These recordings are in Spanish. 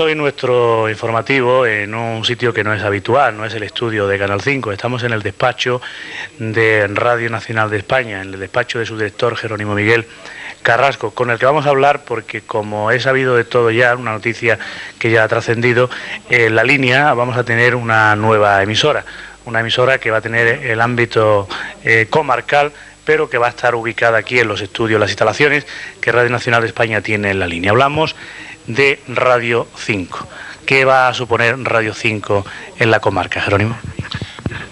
hoy nuestro informativo en un sitio que no es habitual, no es el estudio de Canal 5. Estamos en el despacho de Radio Nacional de España, en el despacho de su director Jerónimo Miguel Carrasco, con el que vamos a hablar porque, como he sabido de todo ya, una noticia que ya ha trascendido, en la línea vamos a tener una nueva emisora que va a tener el ámbito comarcal, pero que va a estar ubicada aquí en los estudios, las instalaciones que Radio Nacional de España tiene en la línea. Hablamos de Radio 5. ¿Qué va a suponer Radio 5 en la comarca, Jerónimo?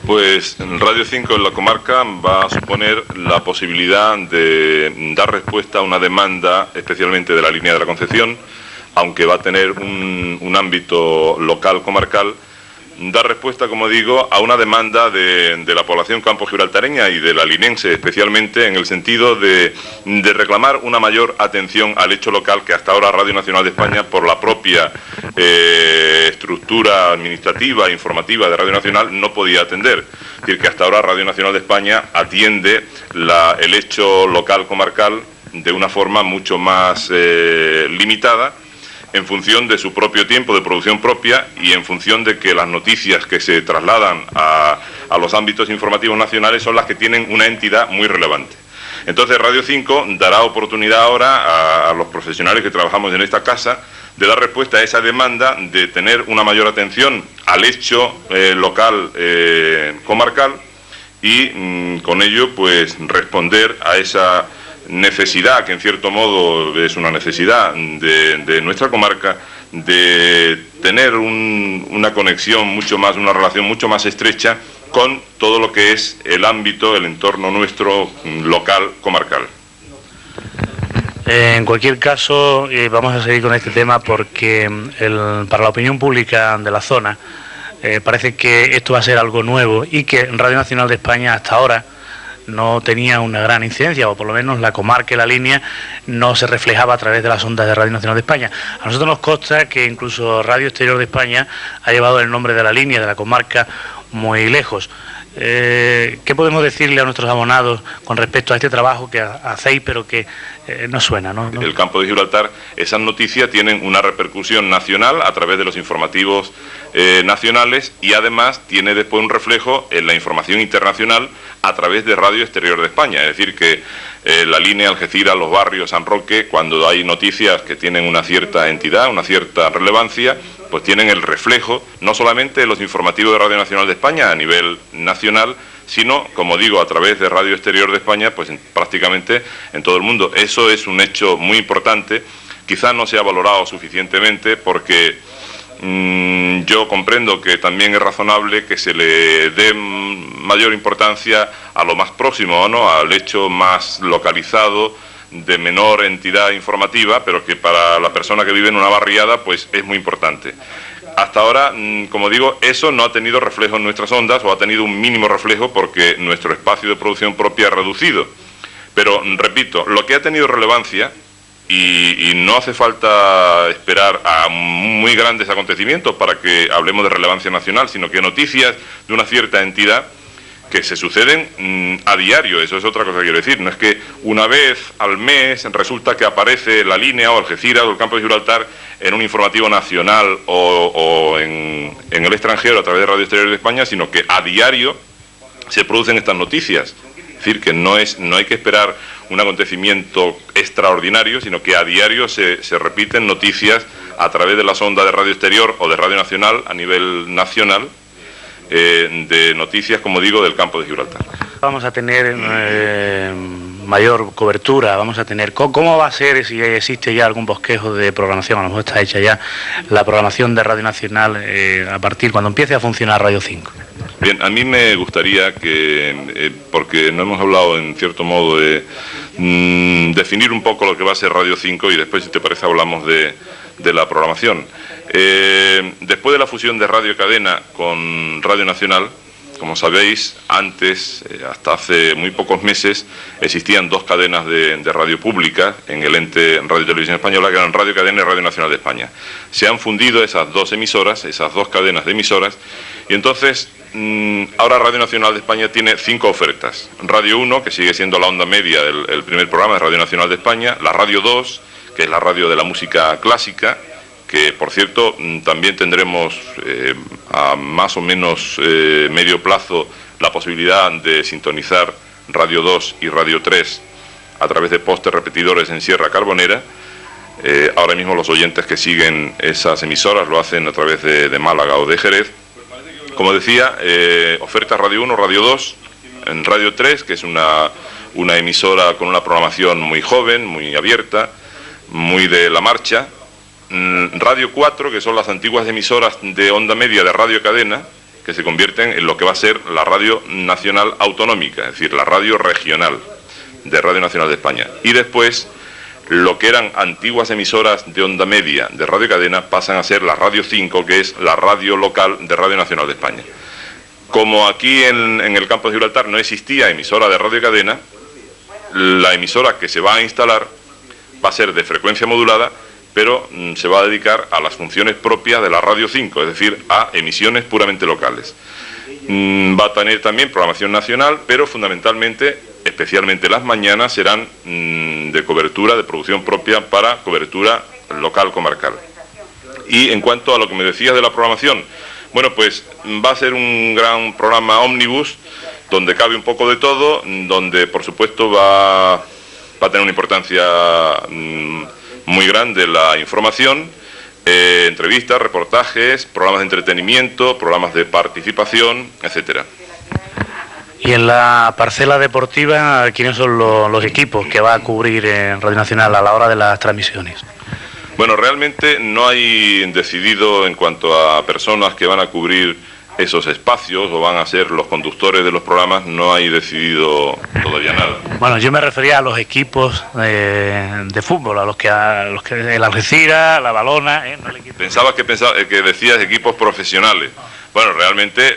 Pues Radio 5 en la comarca va a suponer la posibilidad de dar respuesta a una demanda, especialmente de la línea de la Concepción, aunque va a tener un ámbito local comarcal, dar respuesta, como digo, a una demanda de la población campo-gibraltareña y de la linense, especialmente en el sentido de reclamar una mayor atención al hecho local que hasta ahora Radio Nacional de España, por la propia estructura administrativa e informativa de Radio Nacional, no podía atender. Es decir, que hasta ahora Radio Nacional de España atiende el hecho local comarcal de una forma mucho más limitada, en función de su propio tiempo de producción propia y en función de que las noticias que se trasladan a los ámbitos informativos nacionales son las que tienen una entidad muy relevante. Entonces Radio 5 dará oportunidad ahora a los profesionales que trabajamos en esta casa de dar respuesta a esa demanda de tener una mayor atención al hecho local comarcal y con ello pues responder a esa necesidad, que en cierto modo es una necesidad de nuestra comarca, de tener una conexión mucho más, una relación mucho más estrecha con todo lo que es el ámbito, el entorno nuestro local comarcal. En cualquier caso, vamos a seguir con este tema porque para la opinión pública de la zona parece que esto va a ser algo nuevo y que Radio Nacional de España hasta ahora no tenía una gran incidencia, o por lo menos la comarca y la línea no se reflejaba a través de las ondas de Radio Nacional de España. A nosotros nos consta que incluso Radio Exterior de España ha llevado el nombre de la línea, de la comarca, muy lejos. ¿Qué podemos decirle a nuestros abonados con respecto a este trabajo que hacéis, pero que no suena, ¿no? El campo de Gibraltar, esas noticias tienen una repercusión nacional a través de los informativos nacionales y además tiene después un reflejo en la información internacional a través de Radio Exterior de España. Es decir, que la línea Algeciras, Los Barrios, San Roque, cuando hay noticias que tienen una cierta entidad, una cierta relevancia, pues tienen el reflejo no solamente de los informativos de Radio Nacional de España a nivel nacional, sino, como digo, a través de Radio Exterior de España, pues prácticamente en todo el mundo. Eso es un hecho muy importante, quizás no se ha valorado suficientemente porque yo comprendo que también es razonable que se le dé mayor importancia a lo más próximo, ¿no?, al hecho más localizado, de menor entidad informativa, pero que para la persona que vive en una barriada pues es muy importante. Hasta ahora, como digo, eso no ha tenido reflejo en nuestras ondas, o ha tenido un mínimo reflejo porque nuestro espacio de producción propia es reducido. Pero, repito, lo que ha tenido relevancia, y no hace falta esperar a muy grandes acontecimientos para que hablemos de relevancia nacional, sino que noticias de una cierta entidad que se suceden a diario. Eso es otra cosa que quiero decir. No es que una vez al mes resulta que aparece la línea o Algeciras o el campo de Gibraltar en un informativo nacional o en el extranjero a través de Radio Exterior de España, sino que a diario se producen estas noticias. Es decir, que no hay que esperar un acontecimiento extraordinario, sino que a diario se repiten noticias a través de las ondas de Radio Exterior o de Radio Nacional a nivel nacional, de noticias, como digo, del campo de Gibraltar. Vamos a tener mayor cobertura, vamos a tener... ¿Cómo va a ser, si existe ya algún bosquejo de programación? A lo mejor está hecha ya la programación de Radio Nacional a partir cuando empiece a funcionar Radio 5. Bien, a mí me gustaría que, porque no hemos hablado en cierto modo de definir un poco lo que va a ser Radio 5 y después, si te parece, hablamos de la programación. Después de la fusión de Radio Cadena con Radio Nacional, como sabéis, antes, hasta hace muy pocos meses, existían dos cadenas de radio pública en el ente Radio Televisión Española, que eran Radio Cadena y Radio Nacional de España. Se han fundido esas dos emisoras, esas dos cadenas de emisoras, y entonces ahora Radio Nacional de España tiene 5 ofertas. Radio 1, que sigue siendo la onda media del primer programa de Radio Nacional de España, la Radio 2, que es la radio de la música clásica, que por cierto también tendremos a más o menos medio plazo la posibilidad de sintonizar Radio 2 y Radio 3 a través de postes repetidores en Sierra Carbonera. Ahora mismo los oyentes que siguen esas emisoras lo hacen a través de Málaga o de Jerez. Como decía, oferta Radio 1, Radio 2, en Radio 3, que es una emisora con una programación muy joven, muy abierta, muy de la marcha. Radio 4, que son las antiguas emisoras de onda media de Radio Cadena, que se convierten en lo que va a ser la Radio Nacional Autonómica, es decir, la radio regional de Radio Nacional de España. Y después, lo que eran antiguas emisoras de onda media de Radio Cadena pasan a ser la Radio 5, que es la radio local de Radio Nacional de España. Como aquí en el campo de Gibraltar no existía emisora de Radio Cadena, la emisora que se va a instalar va a ser de frecuencia modulada, pero se va a dedicar a las funciones propias de la Radio 5, es decir, a emisiones puramente locales. Va a tener también programación nacional, pero fundamentalmente, especialmente las mañanas, serán de cobertura, de producción propia para cobertura local comarcal. Y en cuanto a lo que me decías de la programación, bueno, pues va a ser un gran programa ómnibus, donde cabe un poco de todo, donde por supuesto va a tener una importancia muy grande la información, entrevistas, reportajes, programas de entretenimiento, programas de participación, etcétera. Y en la parcela deportiva, ¿quiénes son los equipos que va a cubrir en Radio Nacional a la hora de las transmisiones? Bueno, realmente no hay decidido en cuanto a personas que van a cubrir esos espacios o van a ser los conductores de los programas, no hay decidido todavía nada. Bueno, yo me refería a los equipos de fútbol, a los que el Algeciras, la Valona, no el equipo. Pensaba que decías equipos profesionales. Bueno, realmente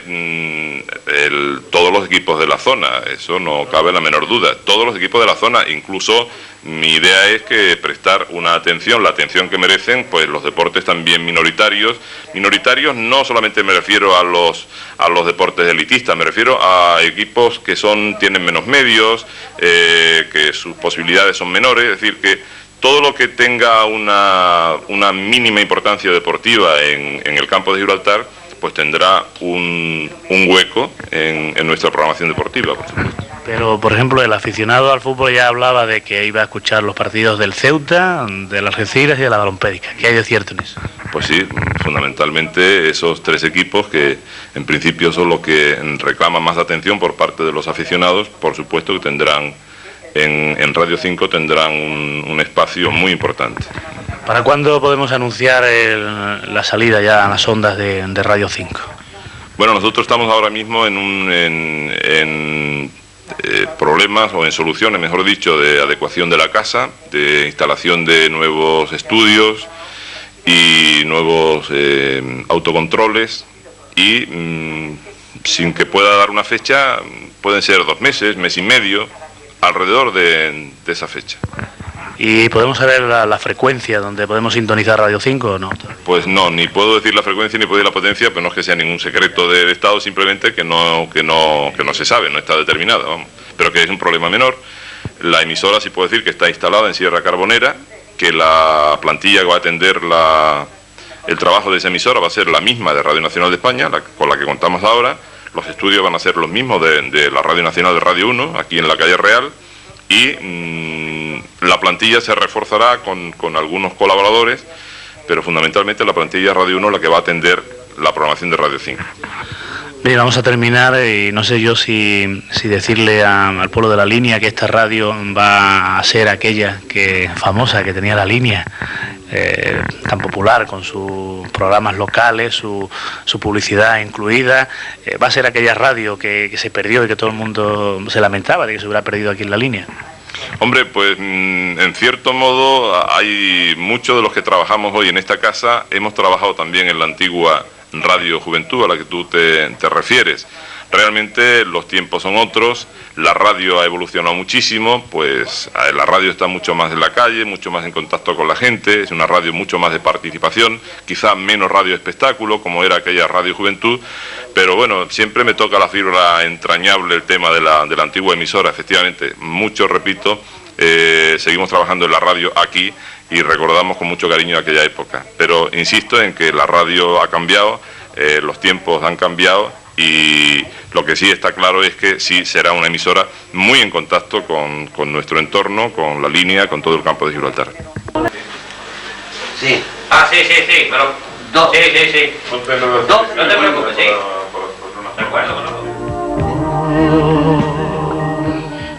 todos los equipos de la zona, eso no cabe la menor duda, todos los equipos de la zona, incluso mi idea es que prestar una atención, la atención que merecen, pues los deportes también minoritarios no solamente me refiero a los deportes elitistas, me refiero a equipos que tienen menos medios, que sus posibilidades son menores, es decir, que todo lo que tenga una mínima importancia deportiva en el campo de Gibraltar, pues tendrá un hueco en nuestra programación deportiva, por supuesto. Pero, por ejemplo, el aficionado al fútbol ya hablaba de que iba a escuchar los partidos del Ceuta, del Algeciras y de la Balompédica. ¿Qué hay de cierto en eso? Pues sí, fundamentalmente esos tres equipos que en principio son los que reclaman más atención por parte de los aficionados, por supuesto que tendrán en Radio 5 tendrán un espacio muy importante. ¿Para cuándo podemos anunciar la salida ya a las ondas de Radio 5? Bueno, nosotros estamos ahora mismo en problemas o en soluciones, mejor dicho, de adecuación de la casa, de instalación de nuevos estudios y nuevos autocontroles y sin que pueda dar una fecha, pueden ser 2 meses, mes y medio, alrededor de esa fecha. ¿Y podemos saber la frecuencia donde podemos sintonizar Radio 5 o no? Pues no, ni puedo decir la frecuencia ni puedo decir la potencia, pero no es que sea ningún secreto del Estado, simplemente que no se sabe, no está determinada, vamos. Pero que es un problema menor. La emisora sí puedo decir que está instalada en Sierra Carbonera, que la plantilla que va a atender el trabajo de esa emisora va a ser la misma de Radio Nacional de España, con la que contamos ahora. Los estudios van a ser los mismos de la Radio Nacional de Radio 1, aquí en la calle Real, y la plantilla se reforzará con algunos colaboradores, pero fundamentalmente la plantilla de Radio 1 es la que va a atender la programación de Radio 5. Bien, vamos a terminar y no sé yo si decirle al pueblo de La Línea que esta radio va a ser aquella famosa que tenía La Línea, tan popular, con sus programas locales, su publicidad incluida. Va a ser aquella radio que se perdió y que todo el mundo se lamentaba de que se hubiera perdido aquí en La Línea. Hombre, pues en cierto modo hay muchos de los que trabajamos hoy en esta casa, hemos trabajado también en la antigua Radio Juventud a la que tú te refieres. Realmente los tiempos son otros, la radio ha evolucionado muchísimo, pues la radio está mucho más en la calle, mucho más en contacto con la gente, es una radio mucho más de participación, quizá menos radio espectáculo como era aquella Radio Juventud, pero bueno, siempre me toca la fibra entrañable el tema de la antigua emisora, efectivamente, mucho, repito, seguimos trabajando en la radio aquí y recordamos con mucho cariño aquella época. Pero insisto en que la radio ha cambiado, los tiempos han cambiado y lo que sí está claro es que sí será una emisora muy en contacto con nuestro entorno, con la línea, con todo el campo de Gibraltar. Sí. Ah, sí, pero... Dos. Sí. Dos, no te preocupes, sí. De acuerdo, ¿no?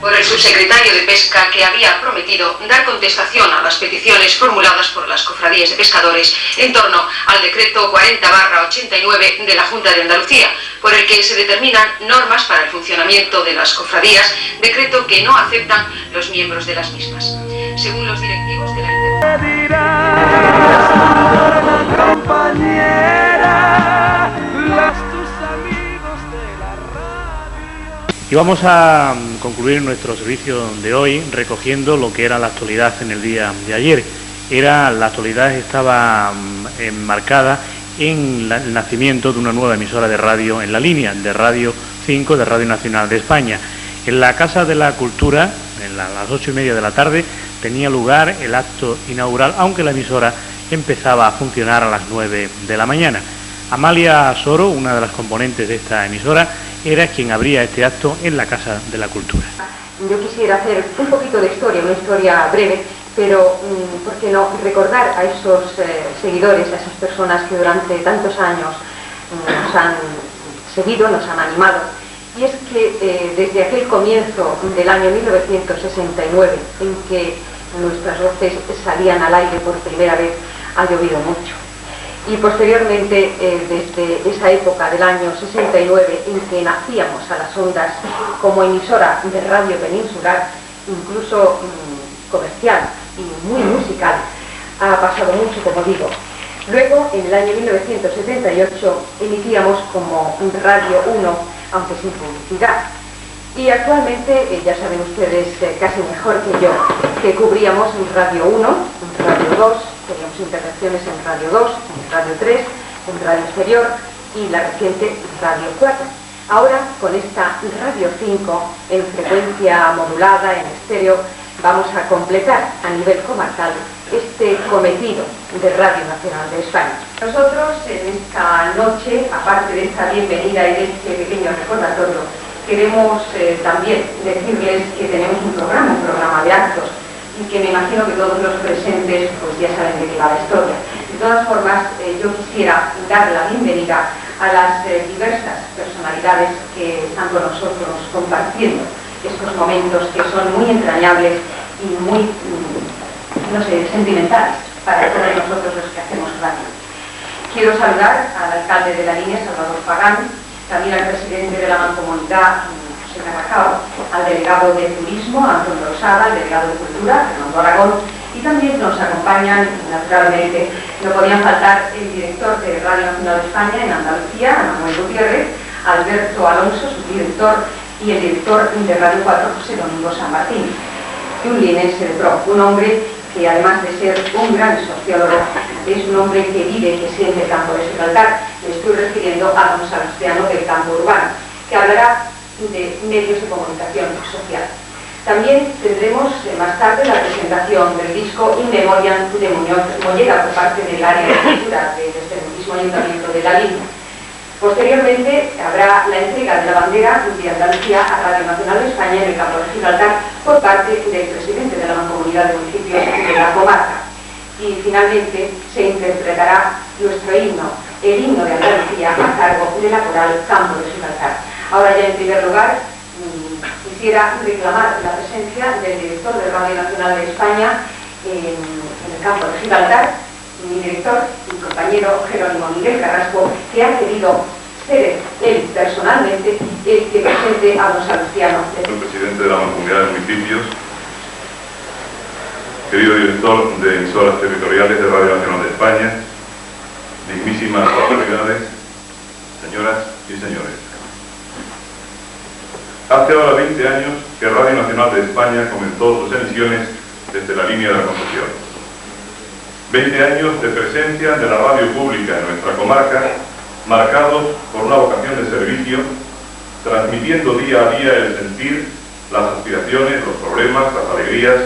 Por el subsecretario de Pesca, que había prometido dar contestación a las peticiones formuladas por las cofradías de pescadores en torno al decreto 40/89 de la Junta de Andalucía, por el que se determinan normas para el funcionamiento de las cofradías, decreto que no aceptan los miembros de las mismas. Según los directivos de la Y vamos a concluir nuestro servicio de hoy recogiendo lo que era la actualidad en el día de ayer. La actualidad estaba enmarcada en el nacimiento de una nueva emisora de radio en la línea, de Radio 5, de Radio Nacional de España. En la Casa de la Cultura, a las 8:30 de la tarde, tenía lugar el acto inaugural, aunque la emisora empezaba a funcionar a las 9 de la mañana. Amalia Soro, una de las componentes de esta emisora, era quien abría este acto en la Casa de la Cultura. Yo quisiera hacer un poquito de historia, una historia breve, pero ¿por qué no recordar a esos seguidores, a esas personas que durante tantos años nos han seguido, nos han animado? Y es que desde aquel comienzo del año 1969, en que nuestras voces salían al aire por primera vez, ha llovido mucho. Y posteriormente, desde esa época del año 69, en que nacíamos a las ondas como emisora de radio peninsular, incluso comercial y muy musical, ha pasado mucho, como digo. Luego, en el año 1978, emitíamos como Radio 1, aunque sin publicidad. Y actualmente, ya saben ustedes casi mejor que yo, que cubríamos en Radio 1, en Radio 2, teníamos intervenciones en Radio 2, en Radio 3, en Radio Exterior y la reciente Radio 4. Ahora, con esta Radio 5, en frecuencia modulada, en estéreo, vamos a completar a nivel comarcal este cometido de Radio Nacional de España. Nosotros, en esta noche, aparte de esta bienvenida y de este pequeño recordatorio, queremos también decirles que tenemos un programa de actos, y que me imagino que todos los presentes pues ya saben de qué va la historia. De todas formas, yo quisiera dar la bienvenida a las diversas personalidades que están con nosotros compartiendo estos momentos que son muy entrañables y muy, no sé, sentimentales para todos nosotros los que hacemos radio. Quiero saludar al alcalde de la línea, Salvador Pagán, también al presidente de la Mancomunidad, José Carrajao, al delegado de Turismo, Antonio Rosada, al delegado de Cultura, Fernando Aragón, y también nos acompañan, naturalmente, no podían faltar el director de Radio Nacional de España en Andalucía, Manuel Gutiérrez, Alberto Alonso, su director, y el director de Radio 4, José Domingo San Martín, y un linense de pro, un hombre que además de ser un gran sociólogo, es un hombre que vive, que siente el campo de Gibraltar. Me estoy refiriendo a don Salustiano del campo urbano, que hablará de medios de comunicación social. También tendremos más tarde la presentación del disco In Memoriam de Muñoz Mollera por parte del área de cultura desde el mismo ayuntamiento de la línea. Posteriormente habrá la entrega de la bandera de Andalucía a Radio Nacional de España en el campo de Gibraltar por parte del presidente de la Mancomunidad de Municipios de la comarca. Y finalmente se interpretará nuestro himno, el himno de Andalucía, a cargo de la coral Campo de Gibraltar. Ahora ya en primer lugar quisiera reclamar la presencia del director de Radio Nacional de España en el campo de Gibraltar, mi director, mi compañero Jerónimo Miguel Carrasco, que ha querido ser él personalmente el que presente a don Salustiano. El presidente de la Mancomunidad de Municipios, querido director de emisoras territoriales de Radio Nacional de España, dignísimas autoridades, señoras y señores. Hace ahora 20 años que Radio Nacional de España comenzó sus emisiones desde la línea de la Concepción. 20 años de presencia de la radio pública en nuestra comarca, marcados por una vocación de servicio, transmitiendo día a día el sentir, las aspiraciones, los problemas, las alegrías,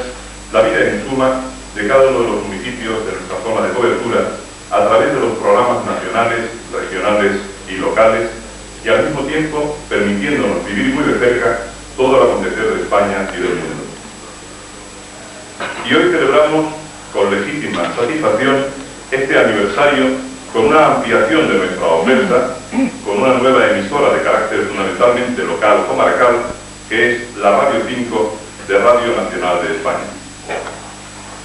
la vida en suma de cada uno de los municipios de nuestra zona de cobertura a través de los programas nacionales, regionales y locales, y al mismo tiempo permitiéndonos vivir muy de cerca todo el acontecer de España y del mundo. Y hoy celebramos con legítima satisfacción este aniversario con una ampliación de nuestra oferta, con una nueva emisora de carácter fundamentalmente local, comarcal, que es la Radio 5 de Radio Nacional de España.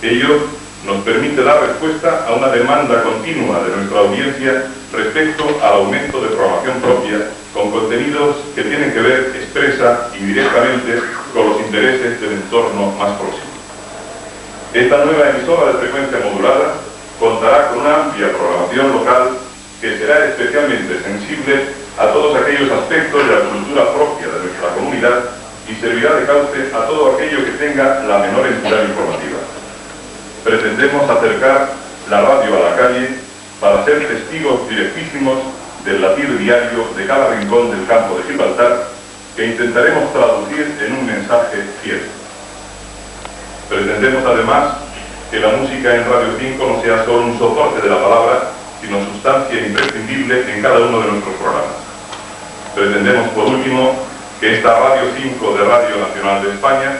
Ello nos permite dar respuesta a una demanda continua de nuestra audiencia respecto al aumento de programación propia con contenidos que tienen que ver expresa y directamente con los intereses del entorno más próximo. Esta nueva emisora de frecuencia modulada contará con una amplia programación local que será especialmente sensible a todos aquellos aspectos de la cultura propia de nuestra comunidad y servirá de cauce a todo aquello que tenga la menor entidad informativa. Pretendemos acercar la radio a la calle para ser testigos directísimos del latir diario de cada rincón del campo de Gibraltar, que intentaremos traducir en un mensaje fiel. Pretendemos además que la música en Radio 5 no sea solo un soporte de la palabra, sino sustancia imprescindible en cada uno de nuestros programas. Pretendemos, por último, que esta Radio 5 de Radio Nacional de España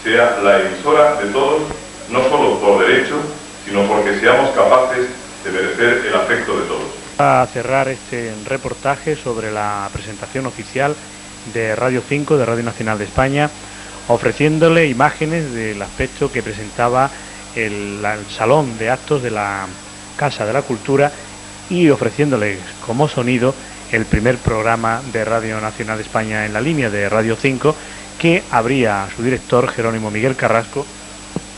sea la emisora de todos, no solo por derecho, sino porque seamos capaces de merecer el afecto de todos. A cerrar este reportaje sobre la presentación oficial de Radio 5 de Radio Nacional de España, ofreciéndole imágenes del aspecto que presentaba el salón de actos de la Casa de la Cultura y ofreciéndole como sonido el primer programa de Radio Nacional de España en la línea de Radio 5, que abría su director Jerónimo Miguel Carrasco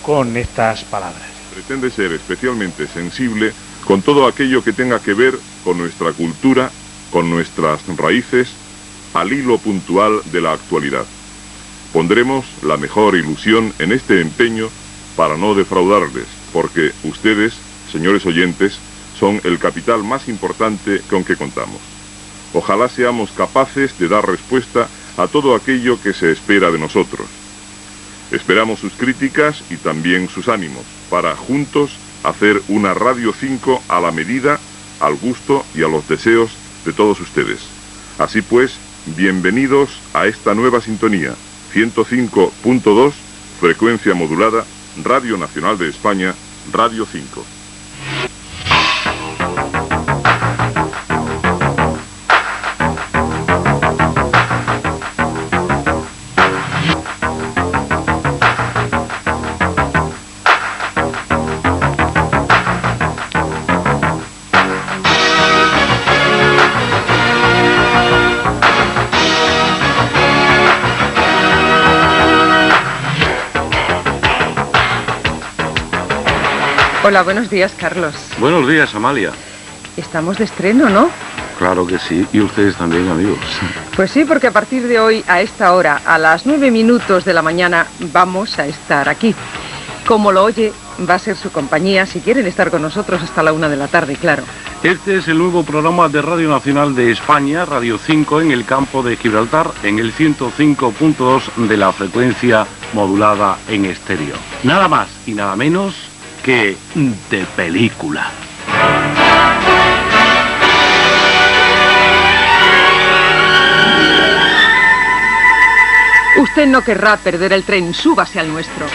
con estas palabras. Pretende ser especialmente sensible con todo aquello que tenga que ver con nuestra cultura, con nuestras raíces, al hilo puntual de la actualidad. Pondremos la mejor ilusión en este empeño para no defraudarles, porque ustedes, señores oyentes, son el capital más importante con que contamos. Ojalá seamos capaces de dar respuesta a todo aquello que se espera de nosotros. Esperamos sus críticas y también sus ánimos, para juntos hacer una Radio 5 a la medida, al gusto y a los deseos de todos ustedes. Así pues, bienvenidos a esta nueva sintonía, 105.2, frecuencia modulada, Radio Nacional de España, Radio 5. Hola, buenos días, Carlos. Buenos días, Amalia. Estamos de estreno, ¿no? Claro que sí, y ustedes también, amigos. Pues sí, porque a partir de hoy, a esta hora, a las 9:00 de la mañana, vamos a estar aquí. Como lo oye, va a ser su compañía, si quieren estar con nosotros hasta la 1 de la tarde, claro. Este es el nuevo programa de Radio Nacional de España, Radio 5, en el campo de Gibraltar, en el 105.2 de la frecuencia modulada en estéreo. Nada más y nada menos que de película. Usted no querrá perder el tren, súbase al nuestro.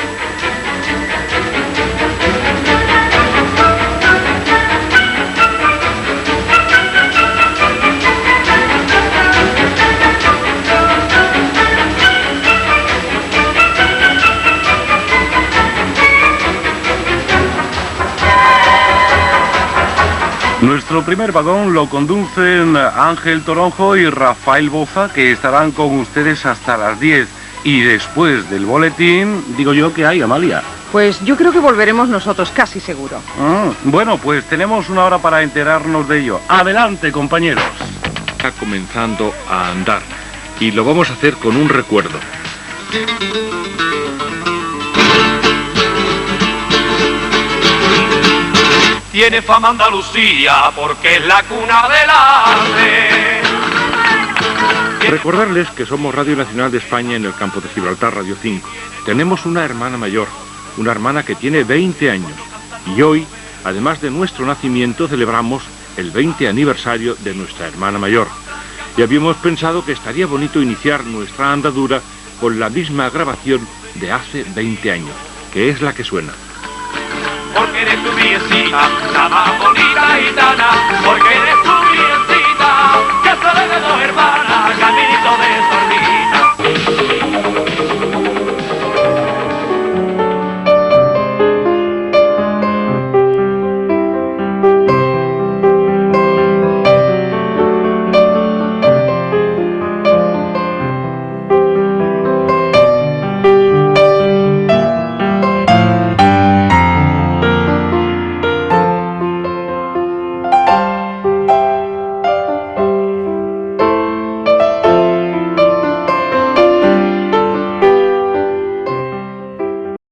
Nuestro primer vagón lo conducen Ángel Toronjo y Rafael Boza, que estarán con ustedes hasta las 10. Y después del boletín, digo yo, ¿qué hay, Amalia? Pues yo creo que volveremos nosotros, casi seguro. Bueno, pues tenemos una hora para enterarnos de ello. Adelante, compañeros. Está comenzando a andar y lo vamos a hacer con un recuerdo. Tiene fama Andalucía porque es la cuna del arte. Recordarles que somos Radio Nacional de España en el campo de Gibraltar, Radio 5. Tenemos una hermana mayor, una hermana que tiene 20 años. Y hoy, además de nuestro nacimiento, celebramos el 20 aniversario de nuestra hermana mayor. Y habíamos pensado que estaría bonito iniciar nuestra andadura con la misma grabación de hace 20 años, que es la que suena. Porque eres tu virgencita, la más bonita gitana, porque eres tu virgencita, que soy de dos hermanos.